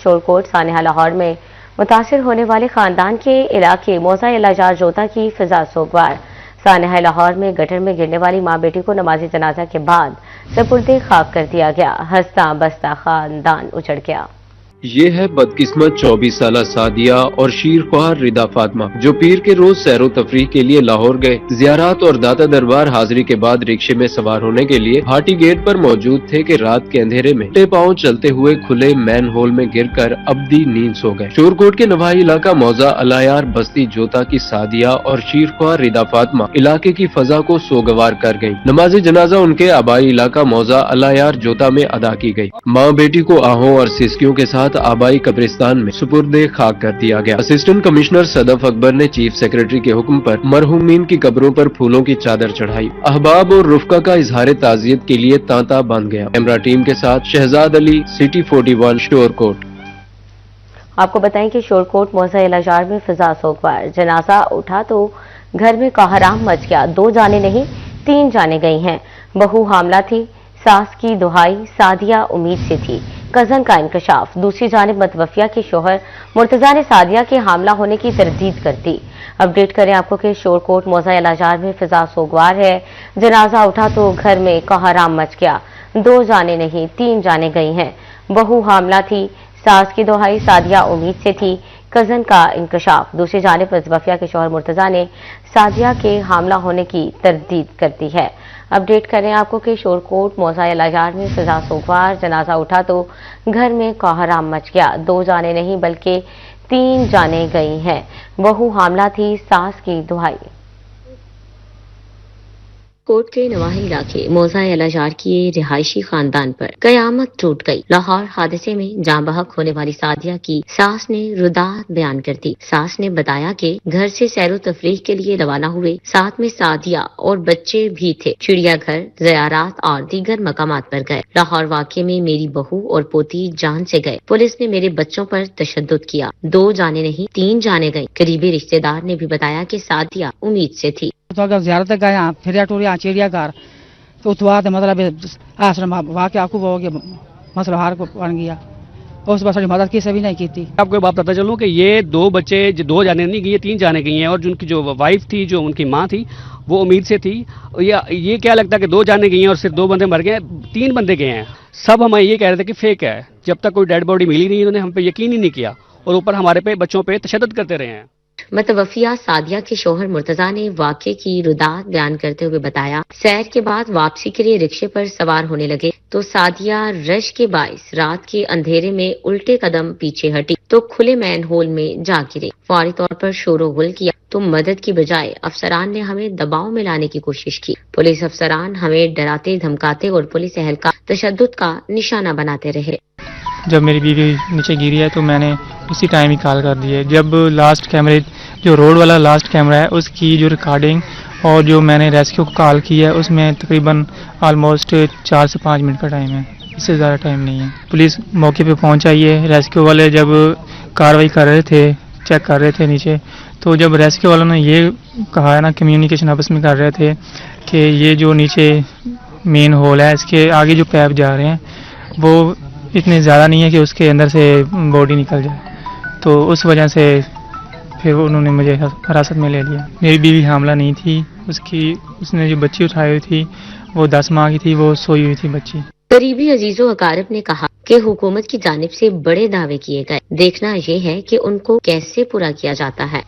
شورکوٹ سانحہ لاہور میں متاثر ہونے والے خاندان کے علاقے موضع الہجار جوتا کی فضا سوگوار۔ سانحہ لاہور میں گٹر میں گرنے والی ماں بیٹی کو نماز جنازہ کے بعد سپرد خاک کر دیا گیا۔ ہنستا بستا خاندان اجڑ گیا۔ یہ ہے بدقسمت 24 سالہ سعدیہ اور شیر خوار ردا فاطمہ جو پیر کے روز سیر و تفریح کے لیے لاہور گئے۔ زیارات اور داتا دربار حاضری کے بعد رکشے میں سوار ہونے کے لیے ہاٹی گیٹ پر موجود تھے کہ رات کے اندھیرے میں ٹے پاؤں چلتے ہوئے کھلے مین ہول میں گر کر ابدی نیند سو گئے۔ شورکوٹ کے نواحی علاقہ موضع الہجار بستی جوتا کی سعدیہ اور شیر خوار ردا فاطمہ علاقے کی فضا کو سوگوار کر گئی۔ نماز جنازہ ان کے آبائی علاقہ موضع الہجار جوتا میں ادا کی گئی۔ ماں بیٹی کو آہوں اور سسکیوں کے ساتھ آبائی قبرستان میں سپرد خاک کر دیا گیا۔ اسسٹنٹ کمشنر صدف اکبر نے چیف سیکریٹری کے حکم پر مرحومین کی قبروں پر پھولوں کی چادر چڑھائی۔ احباب اور رفقا کا اظہار تعزیت کے لیے تانتا بن گیا۔ کیمرہ ٹیم کے ساتھ شہزاد علی، سٹی 41 شورکوٹ۔ آپ کو بتائیں کہ شورکوٹ موضع الہجار میں فضا سوگوار۔ جنازہ اٹھا تو گھر میں کوہرام مچ گیا۔ 2 جانیں نہیں 3 جانیں گئی ہیں۔ بہو حاملہ تھی، ساس کی دہائی سعدیہ امید سے تھی، کزن کا انکشاف۔ دوسری جانب متوفیہ کے شوہر مرتضیٰ نے سعدیہ کے حاملہ ہونے کی تردید کر دی۔ اپڈیٹ کریں آپ کو کہ شورکوٹ موضع الہجار میں فضا سوگوار ہے۔ جنازہ اٹھا تو گھر میں کوہرام مچ گیا۔ 2 جانیں نہیں 3 جانیں گئی ہیں۔ بہو حاملہ تھی، ساس کی دہائی سعدیہ امید سے تھی، کزن کا انکشاف۔ دوسری جانب متوفیہ کے شوہر مرتضیٰ نے سعدیہ کے حاملہ ہونے کی تردید کر دی ہے۔ اپڈیٹ کریں آپ کو کہ شورکوٹ موضع الہجار میں فضا سوگوار۔ جنازہ اٹھا تو گھر میں کوہرام مچ گیا۔ 2 جانیں نہیں بلکہ 3 جانیں گئی ہیں۔ بہو حاملہ تھی، ساس کی دہائی۔ کوٹ کے نواحی علاقے موضع الہجار کی رہائشی خاندان پر قیامت ٹوٹ گئی۔ لاہور حادثے میں جاں بحق ہونے والی سعدیہ کی ساس نے رداعت بیان کر دی۔ ساس نے بتایا کہ گھر سے سیر و تفریح کے لیے روانہ ہوئے، ساتھ میں سعدیہ اور بچے بھی تھے۔ چڑیا گھر، زیارات اور دیگر مقامات پر گئے۔ لاہور واقعے میں میری بہو اور پوتی جان سے گئے۔ پولیس نے میرے بچوں پر تشدد کیا۔ 2 جانیں نہیں 3 جانیں گئیں۔ قریبی رشتہ دار نے بھی بتایا کہ سعدیہ امید سے تھی۔ تو اگر زیارت گئے ہیں پھر ٹور یہاں چڑیا گھر تو اتوار مطلب آشرم واقعہ آپ کو وہ مسئلہ ہار کو بن گیا، اس بس مدد کسی بھی نہیں کی تھی۔ آپ کو بات پتہ چلوں کہ یہ 2 بچے 2 جانے نہیں گئی، 3 جانے گئی ہیں، اور جن کی جو وائف تھی، جو ان کی ماں تھی، وہ امید سے تھی۔ یہ کیا لگتا ہے کہ 2 جانے گئی ہیں اور صرف 2 بندے مر گئے، 3 بندے گئے ہیں۔ سب ہمیں یہ کہہ رہے تھے کہ فیک ہے، جب تک کوئی ڈیڈ باڈی ملی نہیں انہوں نے ہم پہ یقین ہی نہیں کیا، اور اوپر ہمارے پہ بچوں پہ تشدد کرتے رہے ہیں۔ متوفیہ سعدیہ کے شوہر مرتضیٰ نے واقعے کی رداعت بیان کرتے ہوئے بتایا، سیر کے بعد واپسی کے لیے رکشے پر سوار ہونے لگے تو سعدیہ رش کے باعث رات کے اندھیرے میں الٹے قدم پیچھے ہٹی تو کھلے مین ہول میں جا گرے۔ فوری طور پر شور و غل کیا تو مدد کی بجائے افسران نے ہمیں دباؤ میں لانے کی کوشش کی۔ پولیس افسران ہمیں ڈراتے دھمکاتے اور پولیس اہلکار تشدد کا نشانہ بناتے رہے۔ جب میری بیوی نیچے گری ہے تو میں نے اسی ٹائم ہی کال کر دی ہے۔ جب لاسٹ کیمرے جو روڈ والا لاسٹ کیمرہ ہے اس کی جو ریکارڈنگ اور جو میں نے ریسکیو کو کال کی ہے اس میں تقریباً آلموسٹ 4 سے 5 منٹ کا ٹائم ہے، اس سے زیادہ ٹائم نہیں ہے۔ پولیس موقع پہ پہنچ آئی ہے۔ ریسکیو والے جب کاروائی کر رہے تھے، چیک کر رہے تھے نیچے، تو جب ریسکیو والوں نے یہ کہا ہے نا، کمیونیکیشن آپس میں کر رہے تھے کہ یہ جو نیچے مین ہول ہے اس کے آگے جو پیپ جا رہے ہیں وہ اتنے زیادہ نہیں ہے کہ اس کے اندر سے باڈی نکل جائے، تو اس وجہ سے پھر انہوں نے مجھے حراست میں لے لیا۔ میری بیوی حاملہ نہیں تھی، اس نے جو بچی اٹھائی ہوئی تھی وہ 10 ماہ کی تھی، وہ سوئی ہوئی تھی بچی۔ قریبی عزیز و اقارب نے کہا کہ حکومت کی جانب سے بڑے دعوے کیے گئے، دیکھنا یہ ہے کہ ان کو کیسے پورا کیا جاتا ہے۔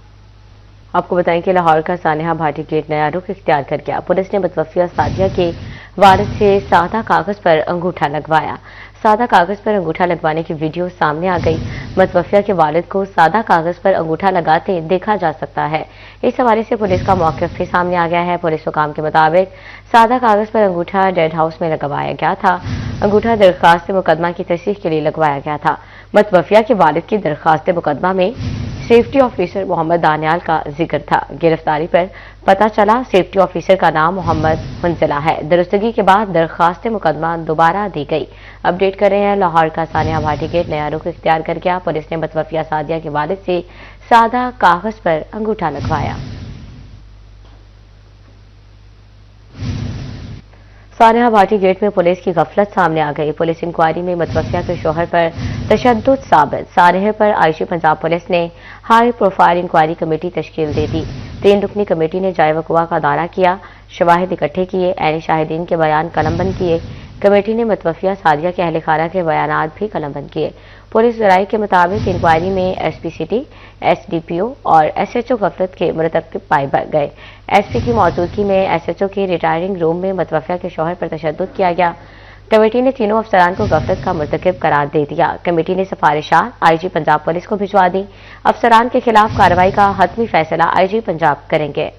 آپ کو بتائیں کہ لاہور کا سانحہ بھاٹی گیٹ نیا رخ اختیار کر گیا۔ پولیس نے متوفیہ سعدیہ کے والد سے سادہ کاغذ پر انگوٹھا لگوایا۔ سادہ کاغذ پر انگوٹھا لگوانے کی ویڈیو سامنے آ گئی۔ متوفیہ کے والد کو سادہ کاغذ پر انگوٹھا لگاتے دیکھا جا سکتا ہے۔ اس حوالے سے پولیس کا موقف بھی سامنے آ گیا ہے۔ پولیس حکام کے مطابق سادہ کاغذ پر انگوٹھا ڈیڈ ہاؤس میں لگوایا گیا تھا۔ انگوٹھا درخواست مقدمہ کی تصحیح کے لیے لگوایا گیا تھا۔ متوفیہ کے والد کی درخواست مقدمہ میں سیفٹی آفیسر محمد دانیال کا ذکر تھا۔ گرفتاری پر پتہ چلا سیفٹی آفیسر کا نام محمد منزلہ ہے۔ درستگی کے بعد درخواست مقدمہ دوبارہ دی گئی۔ اپڈیٹ کر رہے ہیں لاہور کا سانحہ بھاٹی گیٹ نیا رخ اختیار کر گیا۔ پولیس نے متوفیہ سعدیہ کے والد سے سادہ کاغذ پر انگوٹھا لگوایا۔ सालेहा भाटी गेट में पुलिस की गफलत सामने आ गई। पुलिस इंक्वायरी में मुतवफ़िया के शौहर पर तशद्दुद साबित। सालेहा पर आईजी पंजाब पुलिस ने हाई प्रोफाइल इंक्वायरी कमेटी तश्कील दे दी। 3 रुकनी कमेटी ने जाए वक़ुआ का दौरा किया, शवाहिद इकट्ठे किए, ऐन शाहिदीन के बयान कलमबंद किए। कमेटी ने मुतवफ़िया सादिया के अहल खाना के बयानात भी कलमबंद किए। पुलिस ज़राए के मुताबिक इंक्वायरी में एसपी सिटी, एसडीपीओ और एसएचओ गफलत के मुरतकिब पाए गए। एसपी की मौजूदगी में एसएचओ के रिटायरिंग रूम में मुतवफ़िया के शौहर पर तशद्दुद किया गया। कमेटी ने तीनों अफसरान को गफलत का मुरतकिब करार दे दिया। कमेटी ने सिफारिशात आईजी पंजाब पुलिस को भिजवा दी। अफसरान के खिलाफ कार्रवाई का हतमी फैसला आईजी पंजाब करेंगे।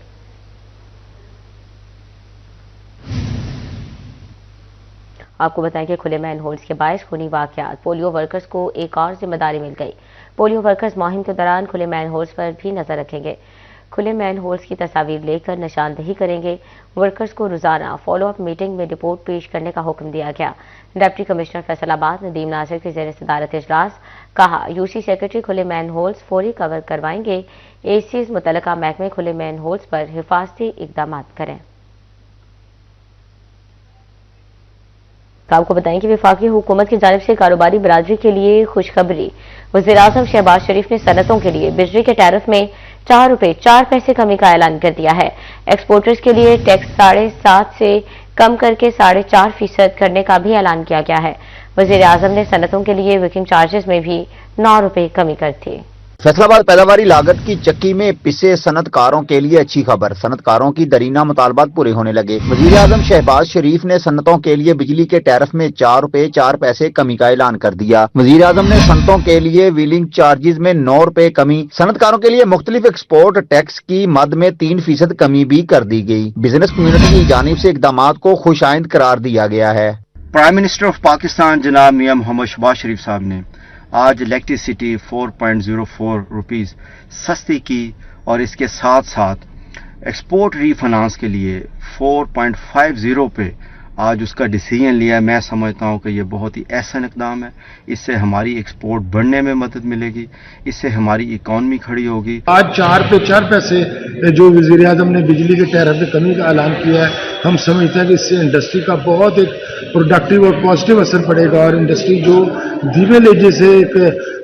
आपको बताएं कि खुले मैन होल्स के बायस खूनी वाकयात। पोलियो वर्कर्स को एक और जिम्मेदारी मिल गई। पोलियो वर्कर्स मुहिम के दौरान खुले मैन होल्स पर भी नजर रखेंगे। खुले मैन होल्स की तस्वीर लेकर निशानदही करेंगे। वर्कर्स को रोजाना फॉलो अप मीटिंग में रिपोर्ट पेश करने का हुक्म दिया गया। डिप्टी कमिश्नर फैसलाबाद नदीम नासिर के ज़ेर सदारत इजलास कहा, यूसी सेक्रेटरी खुले मैन होल्स फौरी कवर करवाएंगे। एसीज मुतल्लिका महकमे खुले मैन होल्स पर हिफाजती इकदाम करें। आपको बताएं कि वफाकी हुकूमत की जानिब से कारोबारी बरादरी के लिए खुशखबरी। वज़ीर-ए-आज़म शहबाज शरीफ ने सनतों के लिए बिजली के टैरिफ में 4 रुपए 4 पैसे कमी का ऐलान कर दिया है। एक्सपोर्टर्स के लिए टैक्स 7.5% से कम करके 4.5% करने का भी ऐलान किया गया है। वज़ीर-ए-आज़म ने सनतों के लिए वर्किंग चार्जेस में भी 9 रुपए कमी कर दी। फैसलाबाद पैदावारी लागत की चक्की में पिसे सनतकारों के लिए अच्छी खबर। सनतकारों की दरीना मुतालबात पूरे होने लगे। वज़ीर-ए-आज़म शहबाज शरीफ ने सनतों के लिए बिजली के टैरिफ में 4 रुपए 4 पैसे कमी का ऐलान कर दिया। वज़ीर-ए-आज़म ने सनतों के लिए व्हीलिंग चार्जेस में 9 रुपए कमी, सनतकारों के लिए मुख्तलिफ एक्सपोर्ट टैक्स की मद में 3% कमी भी कर दी गई। बिजनेस कम्युनिटी की जानिब से इकदामात को खुशाइंद करार दिया गया है। प्राइम मिनिस्टर ऑफ पाकिस्तान जनाब मियां मोहम्मद शहबाज शरीफ साहब ने आज इलेक्ट्रिसिटी 4.04 रुपीज़ सस्ती की और इसके साथ साथ एक्सपोर्ट रीफाइनेंस के लिए 4.50 पे आज उसका डिसीजन लिया। मैं समझता हूँ कि ये बहुत ही एहसन इकदाम है। इससे हमारी एक्सपोर्ट बढ़ने में मदद मिलेगी, इससे हमारी इकॉनमी खड़ी होगी। आज 4 पे 4 पैसे जो वज़ीर आज़म ने बिजली के टैरिफ में कमी का ऐलान किया है, हम समझते हैं कि इससे इंडस्ट्री का बहुत एक प्रोडक्टिव और पॉजिटिव असर पड़ेगा और इंडस्ट्री जो धीमे लेजे से एक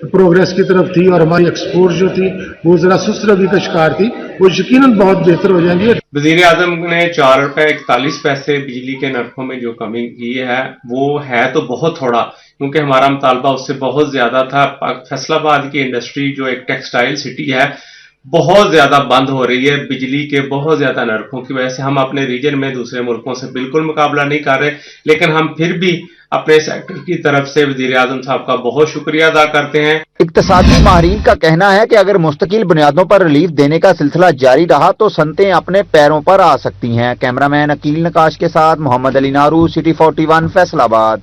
प्रोग्रेस की तरफ थी और हमारी एक्सपोर्ट जो थी वो जरा सुस्त रवि का शिकार थी, वो यकीनन बहुत बेहतर हो जाएंगी। वज़ीर आज़म ने 4 रुपए 41 पैसे बिजली के नरखों में जो कमी की है वो है तो बहुत थोड़ा, क्योंकि हमारा मुतालबा उससे बहुत ज्यादा था। फैसलाबाद की इंडस्ट्री जो एक टेक्सटाइल सिटी है बहुत ज्यादा बंद हो रही है बिजली के बहुत ज्यादा नरखों की वजह से। हम अपने रीजन में दूसरे मुल्कों से बिल्कुल मुकाबला नहीं कर रहे, लेकिन हम फिर भी अपने सेक्टर की तरफ से वज़ीर आज़म साहब का बहुत शुक्रिया अदा करते हैं। इक्तसादी माहिरीन का कहना है कि अगर मुस्तकिल बुनियादों पर रिलीफ देने का सिलसिला जारी रहा तो सनतें अपने पैरों पर आ सकती हैं। कैमरामैन अकील नकाश के साथ मोहम्मद अली नारू, सिटी 41 फैसलाबाद।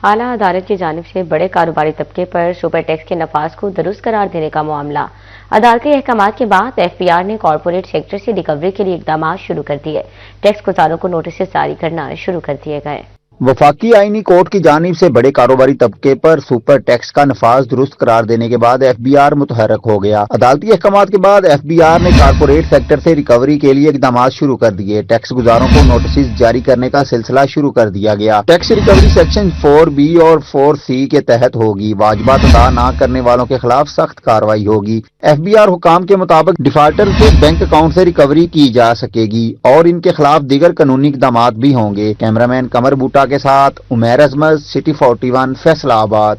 आला अदालत की जानिब से बड़े कारोबारी तबके पर सुपर टैक्स के नफाज को दुरुस्त करार देने का मामला। अदालती अहकामात के बाद एफबीआर ने कॉरपोरेट सेक्टर से रिकवरी के लिए इकदाम शुरू कर दिए। टैक्स गुजारों को नोटिस जारी करना शुरू कर दिए गए। वफाकी आईनी कोर्ट की जानिब से बड़े कारोबारी तबके पर सुपर टैक्स का नफाज दुरुस्त करार देने के बाद एफबीआर मुतहरक हो गया। अदालती अहकामात के बाद एफबीआर ने कॉरपोरेट सेक्टर से रिकवरी के लिए इकदाम शुरू कर दिए। टैक्स गुजारों को नोटिस जारी करने का सिलसिला शुरू कर दिया गया। टैक्स रिकवरी सेक्शन 4B और 4C के तहत होगी। वाजिबात अदा न करने वालों के खिलाफ सख्त कार्रवाई होगी। एफबीआर हुकाम के मुताबिक डिफाल्टर के बैंक अकाउंट से रिकवरी की जा सकेगी और इनके खिलाफ दीगर कानूनी इकदाम भी होंगे। कैमरामैन कमर बूटा के साथ उमैर अजमत, सिटी 41 फैसलाबाद।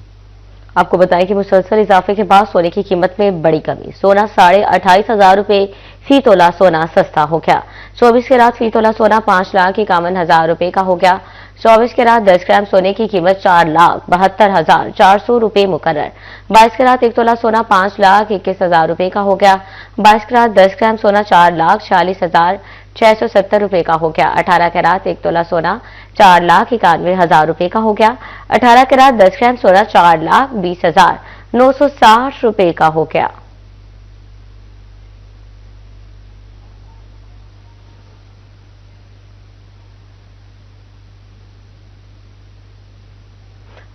आपको बताएं कि मुसलसल इजाफे के बाद सोने की कीमत में बड़ी कमी। सोना 28,500 रुपए फी तोला सोना सस्ता हो गया। 24 के रात फी तोला सोना 5,51,000 रुपए का हो गया। 24 के रात 10 ग्राम सोने की कीमत 4,72,400 रुपए मुकर्रर। 22 के रात 1 तोला सोना 5,21,000 रुपए का हो गया। 22 के रात 10 ग्राम सोना 4,46,670 रुपए का हो गया। 18 के रात 1 तोला सोना 4,91,000 रुपए का हो गया। 18 के रात 10 ग्राम सोना 4,20,960 रुपए का हो गया।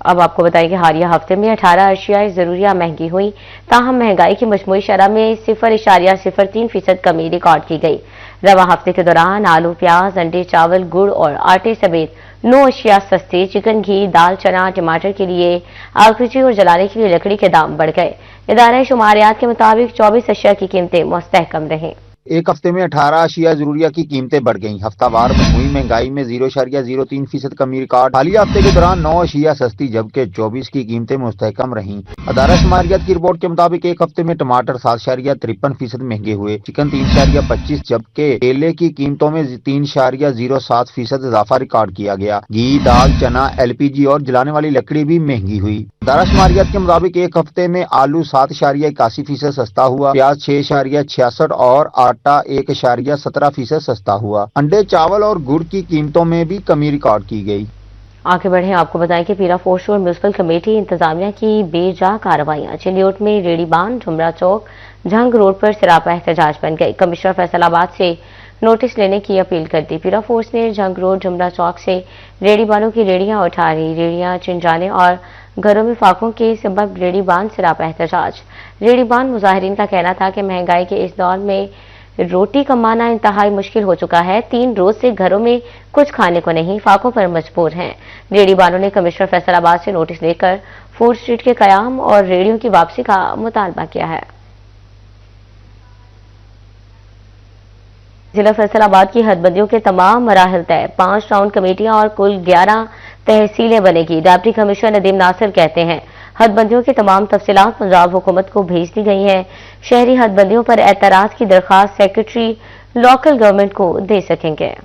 अब आपको बताएं कि हालिया हफ्ते में 18 अशियाए ज़रूरिया महंगी हुई, ताहम महंगाई की मजमूई शरह में 0.03% कमी रिकॉर्ड की गई। रवा हफ्ते के दौरान आलू, प्याज, अंडे, चावल, गुड़ और आटे समेत 9 अशिया सस्ते, चिकन, घी, दाल, चना, टमाटर के लिए आलूची और जलाने के लिए लकड़ी के दाम बढ़ गए। इदारे शुमारियात के मुताबिक 24 अशिया की कीमतें मुस्तहकम रहीं। एक हफ्ते में 18 अशिया जरूरिया की कीमतें बढ़ गईं। हफ्तावार में हुई महंगाई में 0.03% कमी रिकॉर्ड। हालिया हफ्ते के दौरान 9 अशिया सस्ती जबकि 24 की कीमतें मुस्तहकम रहीं। अदारा शुमारियात की रिपोर्ट के मुताबिक एक हफ्ते में टमाटर 7.53% महंगे हुए, चिकन 3.25 जबकि केले की कीमतों में 3.07% इजाफा रिकॉर्ड किया गया। घी, दाल, चना, LPG और जलाने वाली लकड़ी भी महंगी हुई। अदारा शुमारियात के मुताबिक एक हफ्ते में आलू 7.81% सस्ता हुआ, प्याज 6.66 और आटा 1.17% सस्ता हुआ। अंडे, चावल और गुड़ की कीमतों में भी कमी रिकॉर्ड की गई। आगे बढ़े, आपको बताएं कि पीरा फोर्शोर म्यूनसिपल कमेटी इंतजामिया की बेजा कार्रवाइयां। चिलियोट में रेड़ीबान, झुमरा चौक, झंग रोड पर सरापा एहतजाज बन गई। कमिश्नर फैसलाबाद से नोटिस लेने की अपील कर दी। पीरा फोर्स ने झंग रोड, झुमरा चौक से रेड़ीबानों की रेड़ियां उठा रही, रेड़ियां छिन जाने और घरों में फाकों के सबब रेड़ीबान सरापा एहतजाज। रेड़ीबान मुजाहिरीन का कहना था कि महंगाई के इस दौर में रोटी कमाना इंतहाई मुश्किल हो चुका है। 3 रोज से घरों में कुछ खाने को नहीं, फाकों पर मजबूर हैं। रेड़ीबानों ने कमिश्नर फैसलाबाद से नोटिस लेकर फूड स्ट्रीट के कयाम और रेड़ियों की वापसी का मुतालबा किया है। जिला फैसलाबाद की हदबंदियों के तमाम मराहल तय, 5 टाउन कमेटियां और कुल 11 तहसीलें बनेगी। डिप्टी कमिश्नर नदीम नासिर कहते हैं हदबंदियों की तमाम तफसीलात पंजाब हुकूमत को भेज दी गई हैं। शहरी हदबंदियों पर एतराज की दरखास्त सेक्रेटरी लोकल गवर्नमेंट को दे सकेंगे।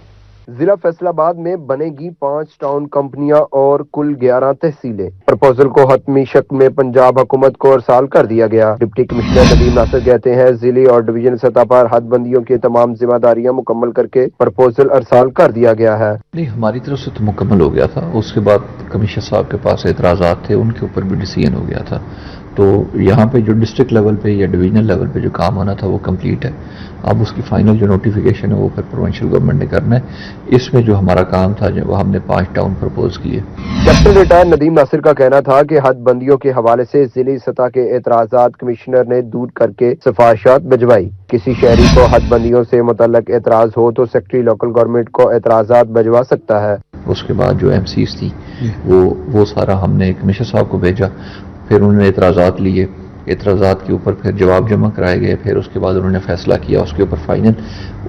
जिला फैसलाबाद में बनेगी 5 टाउन कंपनियां और कुल 11 तहसीलें। प्रपोजल को हतमी शक्ल में पंजाब हुकूमत को अरसाल कर दिया गया। डिप्टी कमिश्नर नदीम नासिर कहते हैं जिले और डिवीजन सतह पर हदबंदियों की तमाम जिम्मेदारियां मुकम्मल करके प्रपोजल अरसाल कर दिया गया है। नहीं, हमारी तरफ से तो मुकम्मल हो गया था। उसके बाद कमिश्नर साहब के पास एतराज़ात थे, उनके ऊपर भी डिसीजन हो गया था। तो यहाँ पे जो डिस्ट्रिक्ट लेवल पे या डिवीजनल लेवल पे जो काम होना था वो कंप्लीट है। अब उसकी फाइनल जो नोटिफिकेशन है वो फिर प्रोविंशियल गवर्नमेंट ने करना है। इसमें जो हमारा काम था जो हमने 5 टाउन प्रपोज किए। कैप्टन रिटायर नदीम नासिर का कहना था कि हदबंदियों के हवाले से जिले सतह के एतराज़ात कमिश्नर ने दूर करके सिफारिशात भिजवाई। किसी शहरी को हदबंदियों से मुतल्लक एतराज हो तो सेक्रेटरी लोकल गवर्नमेंट को एतराज़ात भिजवा सकता है। उसके बाद जो MCs थी वो सारा हमने कमिश्नर साहब को भेजा, फिर उन्होंने एतराज़ात लिए, एतराज़ात के ऊपर फिर जवाब जमा कराए गए, फिर उसके बाद उन्होंने फैसला किया उसके ऊपर फाइनल।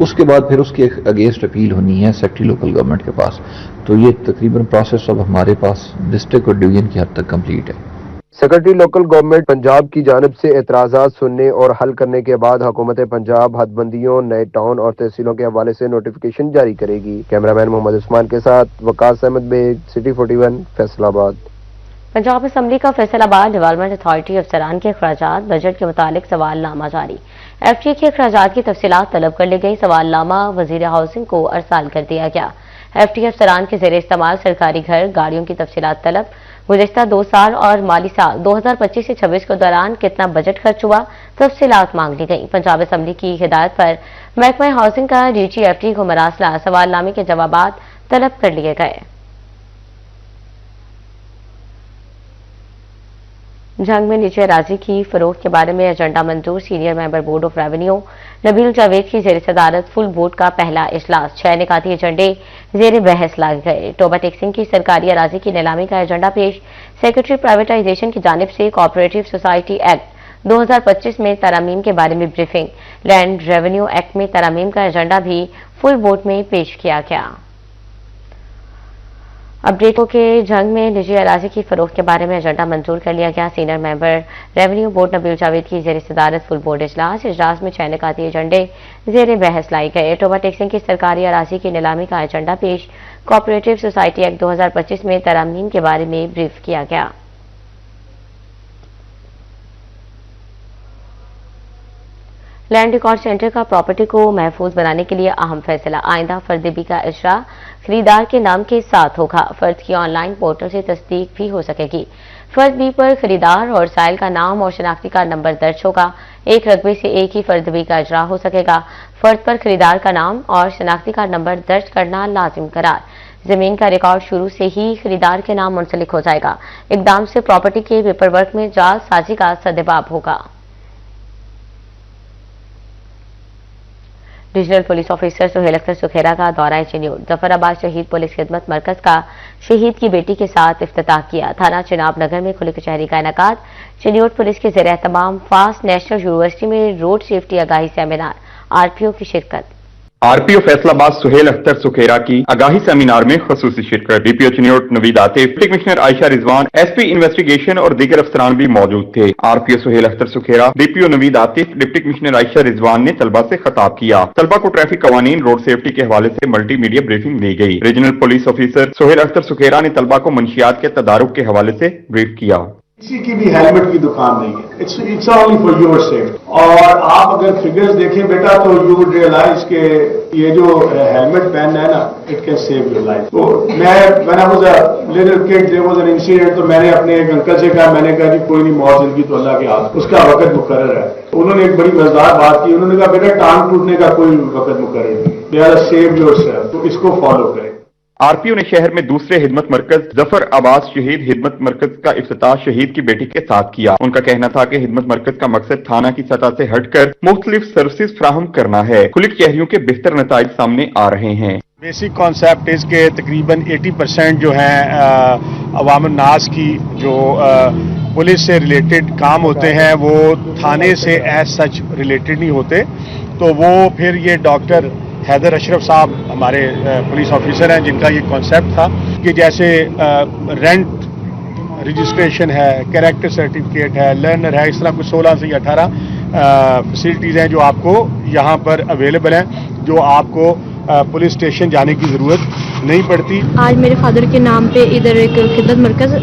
उसके बाद फिर उसके अगेंस्ट अपील होनी है सेक्रेटरी लोकल गवर्नमेंट के पास। तो ये तकरीबन प्रोसेस अब हमारे पास डिस्ट्रिक्ट और डिवीजन की हद तक कंप्लीट है। सेक्रेटरी लोकल गवर्नमेंट पंजाब की जानिब से एतराज़ात सुनने और हल करने के बाद हुकूमत पंजाब हदबंदियों, नए टाउन और तहसीलों के हवाले से नोटिफिकेशन जारी करेगी। कैमरामैन मोहम्मद उस्मान के साथ वकास अहमद बेग, सिटी 41, फैसलाबाद। पंजाब असम्बली का फैसलाबाद डेवलपमेंट अथॉरिटी अफसरान के अखराजात बजट के मुतालिक सवालनामा जारी। FTA के अखराजात की तफसीलात तलब कर ली गई। सवालनामा वजीर हाउसिंग को अरसाल कर दिया गया। FTA अफसरान के ज़ेर इस्तेमाल सरकारी घर, गाड़ियों की तफसीलात तलब, गुज़िश्ता 2 साल और माली साल 2025 से 26 के दौरान कितना बजट खर्च हुआ, तफसीलात मांग ली गई। पंजाब असम्बली की हिदायत पर महकमा हाउसिंग का DG FTA को मरासला सवालनामे के जवाबात तलब कर लिए गए। जंग में निजी अराजी की फरोख्त के बारे में एजेंडा मंजूर। Senior member board of revenue Nabeel Javed की जेर सदारत फुल बोर्ड का पहला इजलास। 6 निकाती एजेंडे जेर बहस लाए गए। टोबा टेक्सिंग की सरकारी अराजी की नीलामी का एजेंडा पेश। सेक्रेटरी प्राइवेटाइजेशन की जानिब से कोऑपरेटिव सोसाइटी एक्ट 2025 में तरमीम के बारे में ब्रीफिंग। लैंड रेवेन्यू एक्ट में तरमीम का एजेंडा भी फुल बोर्ड में पेश किया गया। अपडेटों के जंग में निजी अराजी की फरोख्त के बारे में एजेंडा मंजूर कर लिया गया। Senior member revenue board Nabeel Javed की जेर सदारत फुल बोर्ड इजलास में 6 निकाती एजेंडे जेर बहस लाई गए। टोबा टेक्सिंग की सरकारी अराजी की नीलामी का एजेंडा पेश। कोऑपरेटिव सोसाइटी एक्ट 2025 में तरमीम के बारे में ब्रीफ किया गया। लैंड रिकॉर्ड सेंटर का प्रॉपर्टी को महफूज बनाने के लिए अहम फैसला। आइंदा फर्द बी का इजरा खरीदार के नाम के साथ होगा। फर्द की ऑनलाइन पोर्टल से तस्दीक भी हो सकेगी। फर्द बी पर खरीदार और साइल का नाम और शनाख्ती कार्ड नंबर दर्ज होगा। एक रकबे से एक ही फर्द बी का इजरा हो सकेगा। फर्द पर खरीदार का नाम और शनाख्ती कार्ड नंबर दर्ज करना लाजिम करार। जमीन का रिकॉर्ड शुरू से ही खरीदार के नाम मुंसलिक हो जाएगा। इकदाम से प्रॉपर्टी के पेपर वर्क में जाल साजी का सद्देबाब होगा। Regional police officer Suhail Akhtar Sukhera का दौरा चिन्यूट। जफराबाद शहीद पुलिस खिदमत मरकज का शहीद की बेटी के साथ इफ्तिताह किया। थाना चिनाब नगर में खुली कचहरी का इनेकाद। चिन्यूट पुलिस के ज़ेर एहतमाम फास्ट नेशनल यूनिवर्सिटी में रोड सेफ्टी आगाही सेमिनार, आरपीओ की शिरकत। आरपीओ फैसलाबाद सुहेल अख्तर सुखेरा की आगाही सेमिनार में खसूसी शिरकत। DPO Chiniot Naveed Atif, deputy commissioner Ayesha Rizwan, SP investigation और दीगर अफसरान भी मौजूद थे। RPO Sohail Akhtar Sukhera, DPO Naveed Atif, deputy commissioner Ayesha Rizwan ने तलबा से खिताब किया। तलबा को ट्रैफिक कवानीन, रोड सेफ्टी के हवाले से मल्टी मीडिया ब्रीफिंग दी गई। Regional police officer Suhail Akhtar Sukhera ने तलबा को मंशियात के तदारुक के हवाले से ब्रीफ किया। किसी की भी हेलमेट की दुकान नहीं है, it's only for your safety. और आप अगर फिगर्स देखें बेटा तो यू वुड रियलाइज के ये जो हेलमेट पहनना है ना, it can save your life. तो when I was a little kid there was an incident, तो मैंने अपने एक अंकल से कहा, मैंने कहा कि कोई नहीं, मौत जिंदगी तो अल्लाह के हाथ, उसका वक्त मुकर्रर है। उन्होंने एक बड़ी मजेदार बात की, उन्होंने कहा बेटा टांग टूटने का कोई वक्त मुकर्रर नहीं, लिहाजा सेव योरसेल्फ, तो इसको फॉलो करें। आरपीओ ने शहर में दूसरे हिदमत मरकज जफर आबाद शहीद हिदमत मरकज का इफ्तिताह शहीद की बेटी के साथ किया। उनका कहना था कि हिदमत मरकज का मकसद थाना की सतह से हटकर मुख्तलिफ सर्विसेज फ्राहम करना है। खुलिक शहरियों के बेहतर नताइज सामने आ रहे हैं। बेसिक कॉन्सेप्ट इसके तकरीबन 80% जो है अवाम नास की जो पुलिस से रिलेटेड काम होते हैं वो थाने से एज सच रिलेटेड नहीं होते। तो वो फिर ये डॉक्टर हैदर अशरफ साहब हमारे पुलिस ऑफिसर हैं, जिनका ये कॉन्सेप्ट था कि जैसे रेंट रजिस्ट्रेशन है, कैरेक्टर सर्टिफिकेट है, लर्नर है, इस तरह कुछ 16 से 18 फैसिलिटीज़ हैं जो आपको यहाँ पर अवेलेबल हैं, जो आपको पुलिस स्टेशन जाने की ज़रूरत नहीं पड़ती। आज मेरे फादर के नाम पे इधर एक खिदमत मरकज़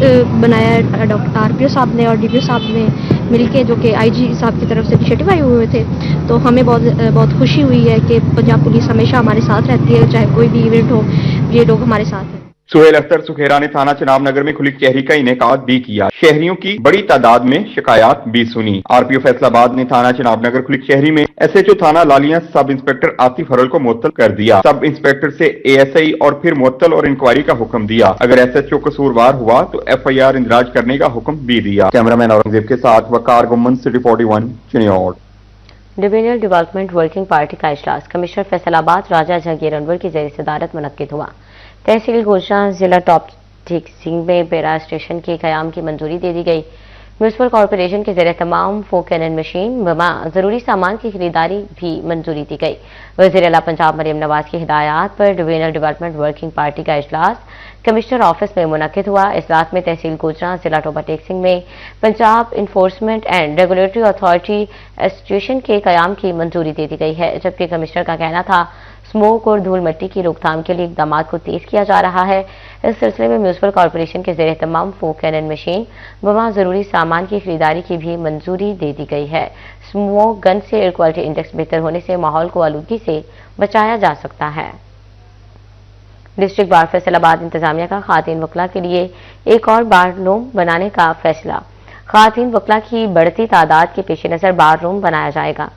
बनाया है डॉक्टर आरपीओ साहब ने और डीपीओ साहब ने मिलके, जो कि आईजी साहब की तरफ से इनिशिएटिव आए हुए थे। तो हमें बहुत खुशी हुई है कि पंजाब पुलिस हमेशा हमारे साथ रहती है, चाहे कोई भी इवेंट हो, ये लोग हमारे साथ हैं। सुहेल अख्तर सुखेरा ने थाना चिनाब नगर में खुली कचहरी का इनेकाद भी किया। शहरियों की बड़ी तादाद में शिकायत भी सुनी। आरपीओ फैसलाबाद ने थाना चिनाब नगर खुली कचहरी में एसएचओ थाना लालियां सब इंस्पेक्टर आतिफ हरल को मुअत्तल कर दिया। सब इंस्पेक्टर से एएसआई और फिर मुअत्तल और इंक्वायरी का हुक्म दिया। अगर एसएचओ कसूरवार हुआ तो एफआईआर इंदराज करने का हुक्म भी दिया। कैमरामैन औरंगजेब के साथ Waqar Gumman, city 41 Chiniot. Divisional development working party का इजलास कमिश्नर फैसलाबाद राजा जहांगीर अनवर की ज़ेर सदारत मुनक्किद हुआ। तहसील गोशा जिला टॉप सिंह में बेरा स्टेशन के क़याम की मंजूरी दे दी गई। म्यूनसिपल कॉरपोरेशन के ज़ेर तमाम फोक कैनन मशीन बमा ज़रूरी सामान की खरीदारी भी मंजूरी दी गई। वज़ीर आला पंजाब मरियम नवाज की हिदायत पर डिविजनल डेवलपमेंट वर्किंग पार्टी का इजलास कमिश्नर ऑफिस में मुनक्किद हुआ। इजलास में तहसील गोजरा जिला टोपा टेक्सिंग में Punjab enforcement and regulatory authority association के क़याम की मंजूरी दे दी गई है, जबकि कमिश्नर का कहना था स्मोक और धूल मिट्टी की रोकथाम के लिए इक़दाम को तेज किया जा रहा है। इस सिलसिले में म्यूनसिपल कॉरपोरेशन के ज़ेर तमाम फोक कैनन मशीन वहाँ ज़रूरी सामान की खरीदारी की भी मंजूरी दे दी गई है। स्मोक गन से एयर क्वालिटी इंडेक्स बेहतर होने से माहौल को आलूदगी से बचाया जा सकता है। डिस्ट्रिक्ट बार फैसलाबाद इंतजामिया का खातिन वकला के लिए एक और बार रूम बनाने का फैसला। खातिन वकला की बढ़ती तादाद के पेश नज़र बार रूम बनाया जाएगा।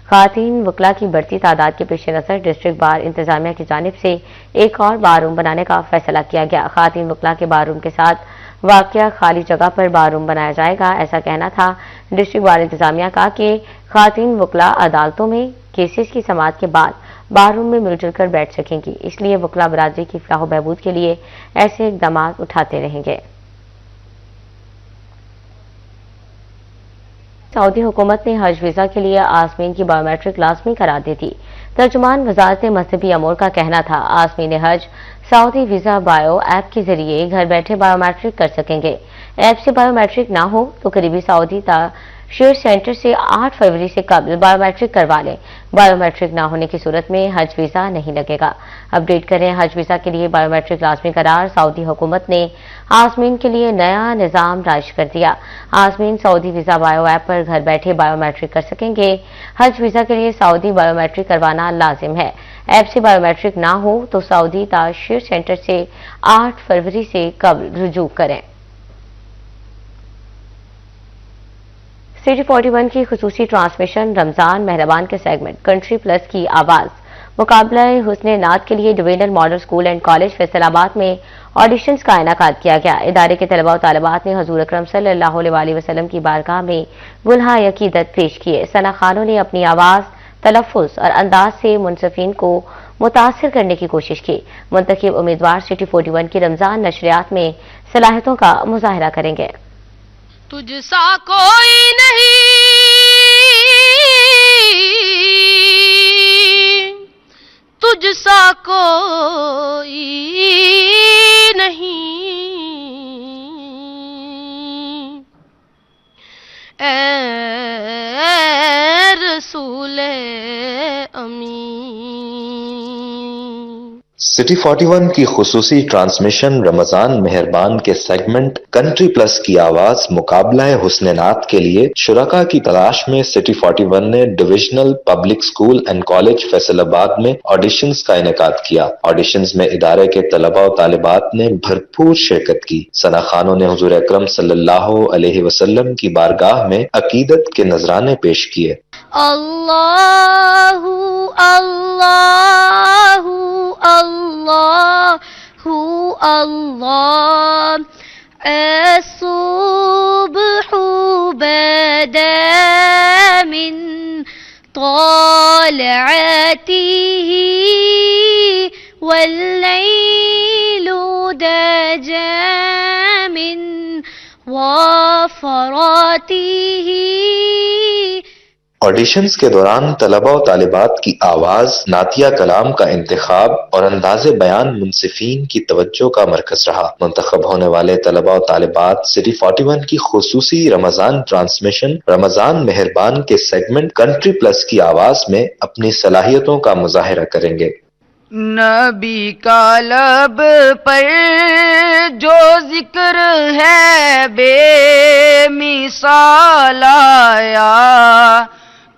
खातिन वकला की बढ़ती तादाद के पेश नज़र डिस्ट्रिक्ट बार इंतजामिया की जानिब से एक और बार रूम बनाने का फैसला किया गया। खातिन वकला के बार रूम के साथ वाक़या खाली जगह पर बार रूम बनाया जाएगा। ऐसा कहना था डिस्ट्रिक्ट बार इंतजामिया का कि खातिन वकला अदालतों में केसेस की समाअत के बाद बार रूम में मिलजुल कर बैठ सकेंगी, इसलिए वकला बरादरी की फलाह व बहबूद के लिए ऐसे इक़दाम उठाते रहेंगे। सऊदी हुकूमत ने हज वीज़ा के लिए आज़मीन की बायोमेट्रिक लाजमी करार दी थी। तर्जुमान वज़ारत मज़हबी अमूर का कहना था आज़मीन हज सऊदी वीज़ा बायो ऐप के जरिए घर बैठे बायोमेट्रिक कर सकेंगे। ऐप से बायोमेट्रिक ना हो तो करीबी सऊदी शेयर सेंटर से 8 फरवरी से कबल बायोमेट्रिक करवा लें। बायोमेट्रिक ना होने की सूरत में हज वीज़ा नहीं लगेगा। अपडेट करें, हज वीज़ा के लिए बायोमेट्रिक लाजमी करार। सऊदी हुकूमत ने आज़मीन के लिए नया निज़ाम राइज कर दिया। आज़मीन सऊदी वीज़ा बायो ऐप पर घर बैठे बायोमेट्रिक कर सकेंगे। हज वीज़ा के लिए सऊदी बायोमेट्रिक करवाना लाजिम है। ऐप से बायोमेट्रिक ना हो तो सऊदी शेयर सेंटर से 8 फरवरी से कबल रुजू करें। सिटी 41 की खुसूसी ट्रांसमिशन रमजान मेहरबान के सेगमेंट कंट्री प्लस की आवाज मुकाबला हुस्न नात के लिए divisional model school and college Faisalabad में ऑडिशंस का इनेकाद किया गया। इदारे के तलबा और तालिबात ने हजूर अकरम सल्लल्लाहु अलैहि वसल्लम की बारगाह में गुलहा अकीदत पेश किए। सना खानों ने अपनी आवाज तलफ़्फ़ुज़ और अंदाज से मुनसिफिन को मुतासिर करने की कोशिश की। मुंतखब उम्मीदवार सिटी 41 की रमज़ान नशरियात में सलाहियतों का मुजाहरा करेंगे। तुझसा कोई नहीं, तुझसा कोई नहीं, ऐ रसूले अमीन। सिटी 41 की खुसूसी ट्रांसमिशन रमजान मेहरबान के सेगमेंट कंट्री प्लस की आवाज मुकाबला हुस्न नात के लिए शुरका की तलाश में सिटी 41 ने divisional public school and college Faisalabad में ऑडिशंस का इनेकाद किया। ऑडिशंस में इदारे के तलबा और तालिबात ने भरपूर शिरकत की। सना खानों ने हुजूर अकरम सल्लल्लाहु अलैहि वसल्लम की बारगाह में अकीदत के नजराने पेश किए। अल्लाहु अल्लाहु अल्लाहु अल्लाह, ऐ सुब्हु बदा मिन तालअतिही वल्लैलु दजा मिन वफरातिही। ऑडिशंस के दौरान तलबा और तालिबात की आवाज, नातिया कलाम का इंतखाब और अंदाज़े बयान मुनसिफीन की तवज्जो का मरकज रहा। मुंतखब होने वाले तलबा और तालिबात सिटी 41 की खुसूसी रमजान ट्रांसमिशन रमजान मेहरबान के सेगमेंट कंट्री प्लस की आवाज में अपनी सलाहियतों का मुजाहिरा करेंगे। नबी का लब पर जो जिक्र है बेमिसाल आया,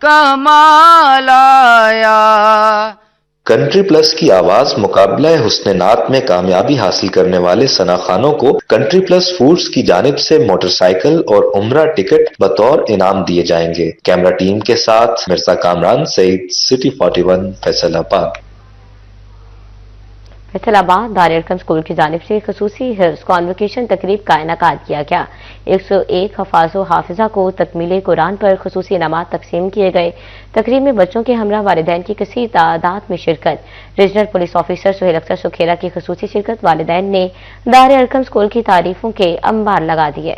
कमाल आया। कंट्री प्लस की आवाज मुकाबला हुस्न नात में कामयाबी हासिल करने वाले सना खानों को कंट्री प्लस फूड्स की जानिब से मोटरसाइकिल और उम्रा टिकट बतौर इनाम दिए जाएंगे। कैमरा टीम के साथ मिर्जा कामरान सईद, सिटी 41 फैसलाबाद। फैसलाबाद दारुल अरकम स्कूल की जानिब से खसूसी हिफ्ज़ कॉन्वोकेशन तकरीब का इनेकाद किया गया। 101 हफ़ाज़ हाफिज़ा को तकमील कुरान पर खसूसी इनामात तकसीम किए गए। तकरीब में बच्चों के हमरा वालिदैन की कसीर तादाद में शिरकत। Regional police officer Suhail Akhtar Sukhera की खसूसी शिरकत। वालिदैन ने दारुल अरकम स्कूल की तारीफों के अंबार लगा दिए।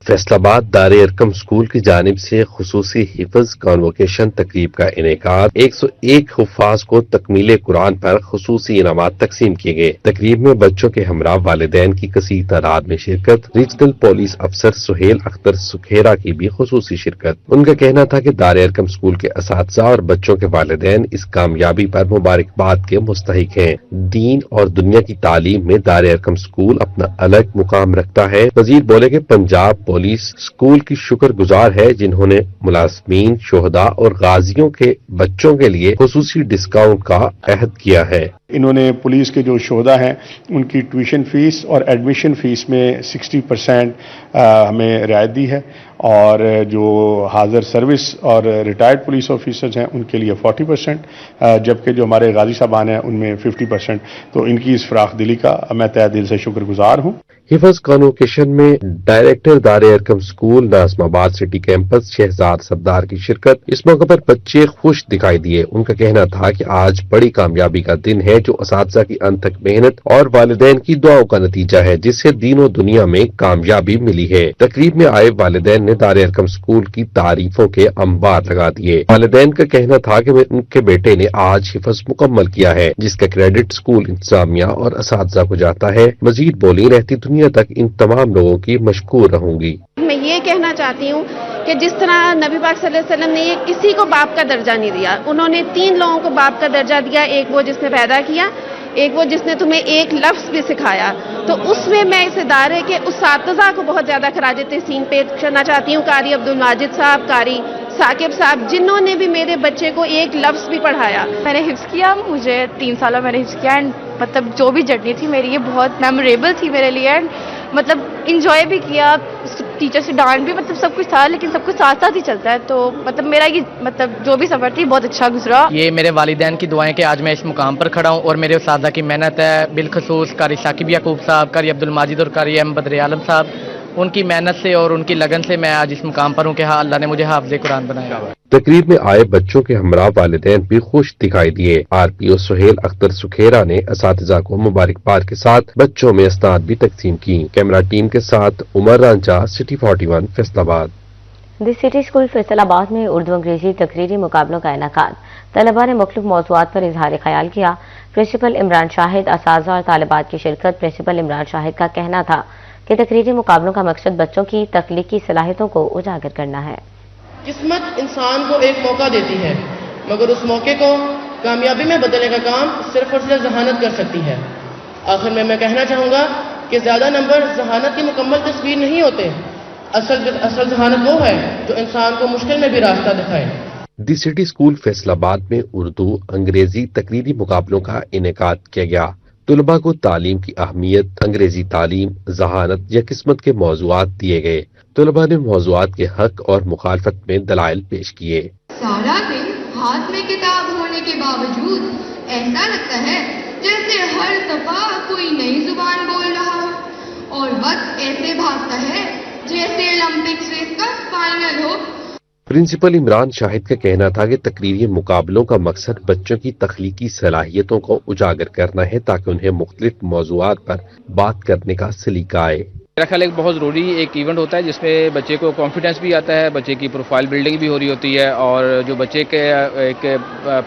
फैसलाबाद दारुल अरकम स्कूल की जानिब से खुसूसी हिफ्ज़ कॉन्वोकेशन तकरीब का इनेकाद। 101 हुफ़ाज़ को तकमील कुरान पर खुसूसी इनामात तकसीम किए गए। तकरीब में बच्चों के हमरा वालिदैन की कसीर तादाद में शिरकत। रीजनल पुलिस अफसर सुहेल अख्तर सुखेरा की भी खुसूसी शिरकत। उनका कहना था कि दारुल अरकम स्कूल के असातिज़ा और बच्चों के वालिदैन इस कामयाबी पर मुबारकबाद के मुस्तहिक हैं। दीन और दुनिया की तालीम में दारुल अरकम स्कूल अपना अलग मुकाम रखता है। वजीर बोले कि पंजाब पुलिस स्कूल की शुक्रगुजार है जिन्होंने मुलाजमीन, शोहदा और गाजियों के बच्चों के लिए खुसूसी डिस्काउंट का अहद किया है। इन्होंने पुलिस के जो शोहदा हैं उनकी ट्यूशन फीस और एडमिशन फीस में 60% हमें रियायत दी है, और जो हाजिर सर्विस और रिटायर्ड पुलिस ऑफिसर्स हैं उनके लिए 40%, जबकि जो हमारे गाजी साहबान हैं उनमें 50%। तो इनकी इस फराख दिली का मैं तहे दिल से शुक्रगुजार हूँ। हिफ्ज़ कॉन्वोकेशन में director Darul Arqam school Nazimabad city campus Shahzad Sardar की शिरकत। इस मौके पर बच्चे खुश दिखाई दिए। उनका कहना था कि आज बड़ी कामयाबी का दिन है जो असातिज़ा की अनथक मेहनत और वालिदैन की दुआओं का नतीजा है, जिससे दीनों दुनिया में कामयाबी मिली है। तकरीब में आए वालिदैन ने दारुल अरकम स्कूल की तारीफों के अंबार लगा दिए। वालिदैन का कहना था कि उनके बेटे ने आज हिफ्ज़ मुकम्मल किया है, जिसका क्रेडिट स्कूल इंतजामिया और असातिज़ा को जाता है। मजीद बोली, रहती दुनिया तक इन तमाम लोगों की मशकूर रहूंगी। मैं ये कहना चाहती हूँ कि जिस तरह नबी पाक सल्लल्लाहु अलैहि वसल्लम ने ये किसी को बाप का दर्जा नहीं दिया, उन्होंने 3 लोगों को बाप का दर्जा दिया। एक वो जिसने पैदा किया, एक वो जिसने तुम्हें एक लफ्ज भी सिखाया। तो उसमें मैं इस इदारे के उस्ताज़ा को बहुत ज्यादा खराज तहसीन पेश करना चाहती हूँ। कारी अब्दुल माजिद साहब, कारी साकिब साहब, जिन्होंने भी मेरे बच्चे को एक लफ्ज भी पढ़ाया। मैंने हिफ्ज़ किया, मुझे 3 सालों मैंने हिफ्ज़ किया, एंड मतलब जो भी जर्नी थी मेरी ये बहुत मेमोरेबल थी मेरे लिए, एंड मतलब इंजॉय भी किया, टीचर से डांट भी मतलब सब कुछ था, लेकिन सब कुछ साथ साथ ही चलता है। तो मतलब मेरा ये मतलब जो भी सफ़र थी बहुत अच्छा गुजरा। ये मेरे वालिदैन की दुआएं कि आज मैं इस मुकाम पर खड़ा हूँ, और मेरे उस्तादा की मेहनत है, बिलखसूस कारी साकिब याकूब साहब, कारी अब्दुल माजिद और कारी एम बदर आलम साहब, उनकी मेहनत से और उनकी लगन से मैं आज इस मुकाम पर हूँ कि हाँ, अल्लाह ने मुझे हाफ़िज़ कुरान बनाया। तकरीब में आए बच्चों के हमरा वालिदैन भी खुश दिखाई दिए। RPO सुहेल अख्तर सुखेरा ने असातिज़ा को मुबारकबाद के साथ बच्चों में अस्नाद भी तकसीम की। कैमरा टीम के साथ उमर रांचा, सिटी 41 फैसलाबाद। दी सिटी स्कूल फैसलाबाद में उर्दू अंग्रेजी तकरीरी मुकाबलों का इनेकाद। तलबा ने मुख्तलिफ मौज़ूआत पर इजहार ख्याल किया। प्रिंसिपल इमरान शाहिद, असातिज़ा और तालिबात की शिरकत। प्रिंसिपल इमरान शाहिद का कहना था कि तकरीरी मुकाबलों का मकसद बच्चों की तख्लीकी सलाहियतों को उजागर करना है। किस्मत इंसान को एक मौका देती है, मगर उस मौके को कामयाबी में बदलने का काम सिर्फ और सिर्फ जहानत कर सकती है। आखिर में मैं कहना चाहूँगा कि ज़्यादा नंबर जहानत की मुकम्मल तस्वीर नहीं होते। असल जहानत वो है जो इंसान को मुश्किल में भी रास्ता दिखाए। दी सिटी स्कूल फैसलाबाद में उर्दू अंग्रेजी तकरीरी मुकाबलों का इनेकाद किया गया। तुलबा को तालीम की अहमियत, अंग्रेजी तालीम, जहानत या किस्मत के मौज़ूआत दिए गए। तुलबा ने मौज़ूआत के हक और मुखालफत में दलाइल पेश किए। सारा दिन हाथ में किताब होने के बावजूद ऐसा लगता है जैसे हर दफा कोई नई जुबान बोल रहा हो, और वक्त ऐसे भागता है जैसे ओलंपिक्स रेस का फाइनल हो। प्रिंसिपल इमरान शाहिद का कहना था कि तकरीरी मुकाबलों का मकसद बच्चों की तख्लीकी सलाहियतों को उजागर करना है ताकि उन्हें मुख्तलिफ मौज़ूआत पर बात करने का सलीका आए। मेरा ख्याल एक बहुत ज़रूरी एक इवेंट होता है जिसमें बच्चे को कॉन्फिडेंस भी आता है, बच्चे की प्रोफाइल बिल्डिंग भी हो रही होती है, और जो बच्चे के एक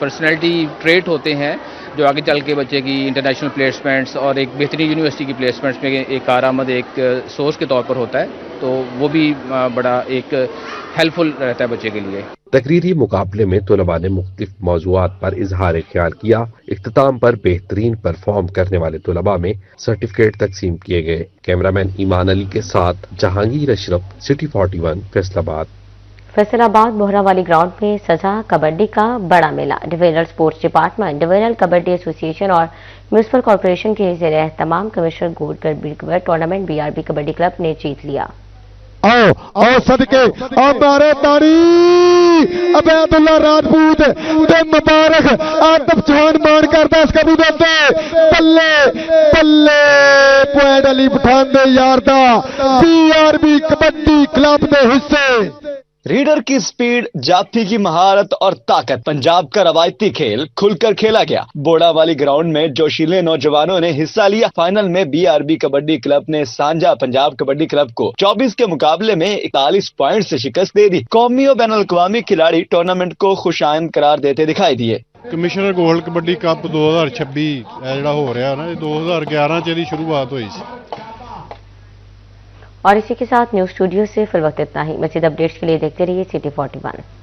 पर्सनैलिटी ट्रेट होते हैं जो आगे चल के बच्चे की इंटरनेशनल प्लेसमेंट्स और एक बेहतरीन यूनिवर्सिटी की प्लेसमेंट्स में एक कारआमद एक सोर्स के तौर पर होता है, तो वो भी बड़ा एक हेल्पफुल रहता है बच्चे के लिए। तकरीरी मुकाबले में तुलबा ने मुख्तलिफ मौज़ूआत पर इजहार ख्याल किया। इख्तिताम पर बेहतरीन परफॉर्म करने वाले तुलबा में सर्टिफिकेट तकसीम किए गए। कैमरामैन ईमान अली के साथ जहांगीर अशरफ, सिटी 41 फैसलाबाद। फैसलाबाद बोहरावाली ग्राउंड में सजा कबड्डी का बड़ा मेला। Divisional sports department, divisional kabaddi association और म्यूनिसिपल कॉर्पोरेशन के ज़ेर एहतमाम commissioner gold tournament BRB kabaddi club ने जीत लिया। आओ सदके हमारे तारी अबैदुल्ला राजपूत ते मुबारक आतफ चौहान मान करदा इस कबू दे पल्ले पल्ले पॉइंट अली पठान दे यार दा BRB कबड्डी क्लब दे हिस्से। रीडर की स्पीड, जाफी की महारत और ताकत, पंजाब का रवायती खेल खुलकर खेला गया। बोड़ावाली ग्राउंड में जोशीले नौजवानों ने हिस्सा लिया। फाइनल में BRB कबड्डी क्लब ने सांझा पंजाब कबड्डी क्लब को 24 के मुकाबले में 41 पॉइंट से शिकस्त दे दी। कौमी और बैनुल अक़वामी खिलाड़ी टूर्नामेंट को खुशाइंद करार देते दिखाई दिए। कमिश्नर गोल्ड कबड्डी कप 2026 ਜਿਹੜਾ ਹੋ ਰਿਹਾ ਨਾ 2011 ਚ ਦੀ शुरुआत हुई सी। और इसी के साथ न्यूज स्टूडियो से फिल वक्त इतना ही। मज़ीद अपडेट्स के लिए देखते रहिए सिटी 41।